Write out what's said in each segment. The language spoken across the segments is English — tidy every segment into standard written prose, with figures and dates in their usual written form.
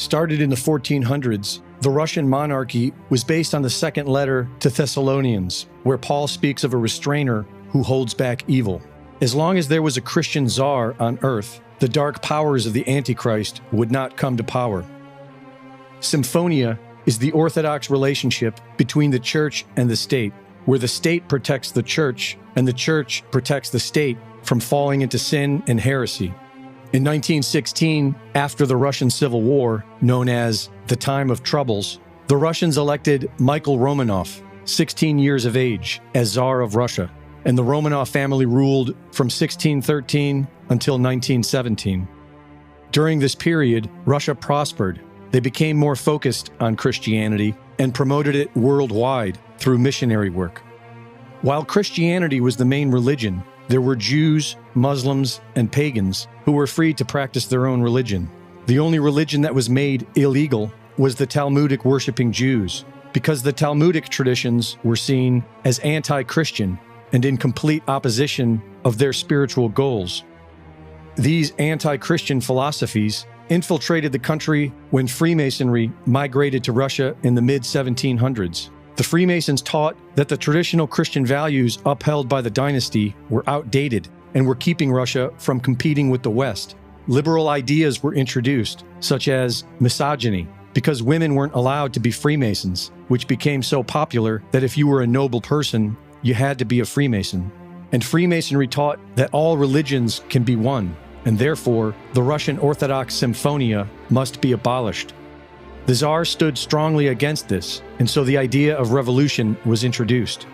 Started in the 1400s, the Russian monarchy was based on the second letter to Thessalonians, where Paul speaks of a restrainer who holds back evil. As long as there was a Christian czar on earth, the dark powers of the Antichrist would not come to power. Symphonia is the orthodox relationship between the church and the state, where the state protects the church and the church protects the state from falling into sin and heresy. In 1916, after the Russian Civil War, known as the Time of Troubles, the Russians elected Michael Romanov, 16 years of age, as Tsar of Russia, and the Romanov family ruled from 1613 until 1917. During this period, Russia prospered. They became more focused on Christianity and promoted it worldwide through missionary work. While Christianity was the main religion, there were Jews, Muslims, and pagans who were free to practice their own religion. The only religion that was made illegal was the Talmudic worshiping Jews, because the Talmudic traditions were seen as anti-Christian and in complete opposition of their spiritual goals. These anti-Christian philosophies infiltrated the country when Freemasonry migrated to Russia in the mid-1700s. The Freemasons taught that the traditional Christian values upheld by the dynasty were outdated and were keeping Russia from competing with the West. Liberal ideas were introduced, such as misogyny, because women weren't allowed to be Freemasons, which became so popular that if you were a noble person, you had to be a Freemason. And Freemasonry taught that all religions can be one, and therefore the Russian Orthodox Symphonia must be abolished. The Tsar stood strongly against this, and so the idea of revolution was introduced.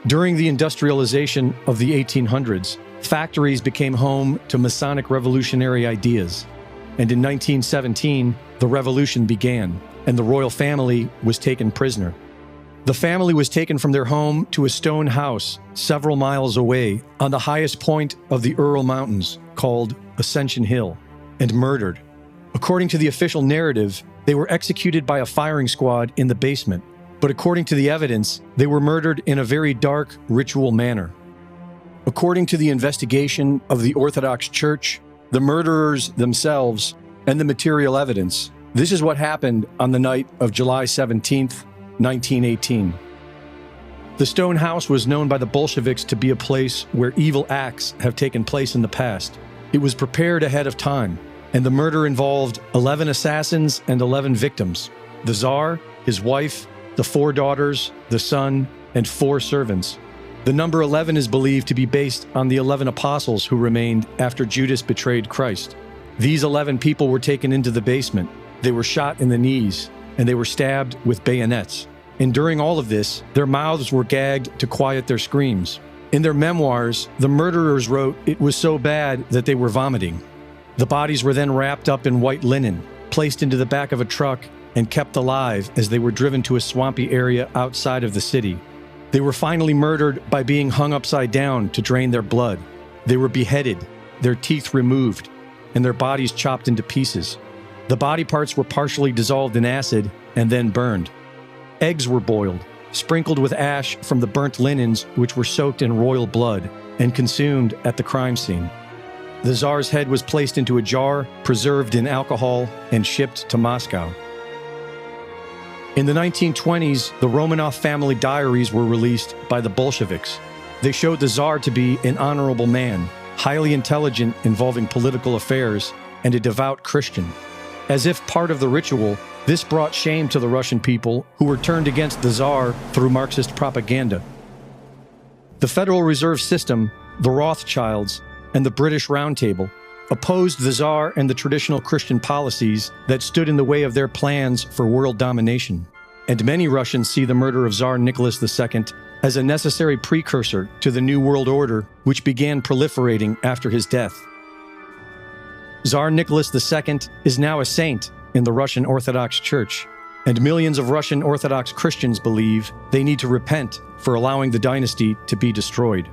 During the industrialization of the 1800s, factories became home to Masonic revolutionary ideas, and in 1917, the revolution began, and the royal family was taken prisoner. The family was taken from their home to a stone house several miles away on the highest point of the Ural Mountains, called Ascension Hill, and murdered. According to the official narrative, they were executed by a firing squad in the basement, but according to the evidence, they were murdered in a very dark, ritual manner. According to the investigation of the Orthodox Church, the murderers themselves, and the material evidence, this is what happened on the night of July 17th, 1918. The stone house was known by the Bolsheviks to be a place where evil acts have taken place in the past. It was prepared ahead of time, and the murder involved 11 assassins and 11 victims: the Tsar, his wife, the 4 daughters, the son, and 4 servants. The number 11 is believed to be based on the 11 apostles who remained after Judas betrayed Christ. These 11 people were taken into the basement. They were shot in the knees, and they were stabbed with bayonets. And during all of this, their mouths were gagged to quiet their screams. In their memoirs, the murderers wrote it was so bad that they were vomiting. The bodies were then wrapped up in white linen, placed into the back of a truck, and kept alive as they were driven to a swampy area outside of the city. They were finally murdered by being hung upside down to drain their blood. They were beheaded, their teeth removed, and their bodies chopped into pieces. The body parts were partially dissolved in acid and then burned. Eggs were boiled, sprinkled with ash from the burnt linens which were soaked in royal blood, and consumed at the crime scene. The Tsar's head was placed into a jar, preserved in alcohol, and shipped to Moscow. In the 1920s, the Romanov family diaries were released by the Bolsheviks. They showed the Tsar to be an honorable man, highly intelligent involving political affairs, and a devout Christian. As if part of the ritual, this brought shame to the Russian people who were turned against the Tsar through Marxist propaganda. The Federal Reserve System, the Rothschilds, and the British Round Table opposed the Tsar and the traditional Christian policies that stood in the way of their plans for world domination. And many Russians see the murder of Tsar Nicholas II as a necessary precursor to the New World Order, which began proliferating after his death. Tsar Nicholas II is now a saint in the Russian Orthodox Church, and millions of Russian Orthodox Christians believe they need to repent for allowing the dynasty to be destroyed.